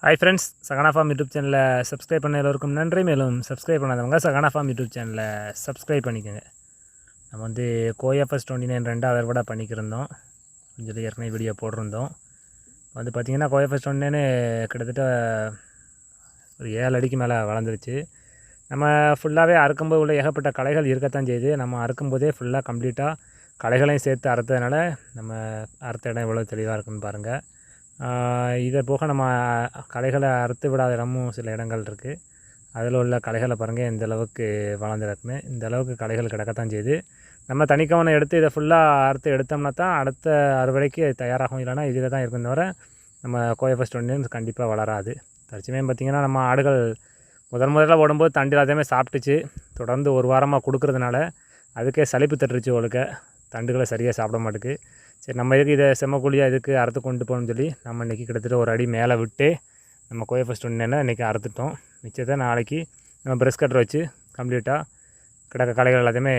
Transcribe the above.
Hi friends, Sahana form YouTube சேனலில் subscribe பண்ண எல்லோருக்கும் நன்றி. மேலும் சப்ஸ்கிரைப் பண்ணாதவங்க சகானா ஃபார்ம் யூடியூப் சேனலில் சப்ஸ்கிரைப் பண்ணிக்கோங்க. நம்ம வந்து கோஎஃப்எஸ் 29 2வது அறுவடை பண்ணிக்கிருந்தோம். சொல்லி ஏற்கனவே வீடியோ போட்டிருந்தோம். வந்து பார்த்திங்கன்னா கோஎஃப்எஸ் 29 கிட்டத்தட்ட ஒரு 7 அடிக்கு மேலே வளர்ந்துருச்சு. நம்ம ஃபுல்லாகவே அறுக்கும்போது உள்ள ஏகப்பட்ட களைகள் இருக்கத்தான் செய்யுது. நம்ம அறுக்கும்போதே ஃபுல்லாக கம்ப்ளீட்டாக களைகளையும் சேர்த்து அறுத்ததுனால நம்ம அறுத்த இடம் எவ்வளோ தெளிவாக இருக்குன்னு பாருங்கள். இதை போக நம்ம களைகளை அறுத்து விடாத இடமும் சில இடங்கள் இருக்குது. அதில் உள்ள களைகளை பாருங்கள் எந்த அளவுக்கு வளர்ந்துருக்குன்னு. இந்த அளவுக்கு களைகள் கிடக்கத்தான் செய்யுது. நம்ம தனிக்கவனை எடுத்து இதை ஃபுல்லாக அறுத்து எடுத்தோம்னா தான் அடுத்த அறுவடைக்கு தயாராகும். இல்லைனா இதில் தான் இருக்கும் தவிர நம்ம கோஎஃப்எஸ் 29 கண்டிப்பாக வளராது. தற்சமயம் பார்த்திங்கன்னா நம்ம ஆடுகள் முதல்ல ஓடும்போது தண்டு எல்லாத்தையுமே சாப்பிட்டுச்சு. தொடர்ந்து ஒரு வாரமாக கொடுக்குறதுனால அதுக்கே சலிப்பு தட்டுருச்சு. ஒழுக்க தண்டுகளை சரியாக சாப்பிட மாட்டேக்கு. சரி, நம்ம இதுக்கு இதை செம்மக்கூலியாக இதுக்கு அறுத்து கொண்டு போகணும்னு சொல்லி நம்ம இன்றைக்கி கிட்டத்தட்ட ஒரு அடி மேலே விட்டு நம்ம கோஎஃப்எஸ் 29 இன்றைக்கி அறுத்துட்டோம். மிச்சத்தை நாளைக்கு நம்ம ப்ரெஷ் கட்டர் வச்சு கம்ப்ளீட்டாக கிடக்க களைகள் எல்லாத்தையுமே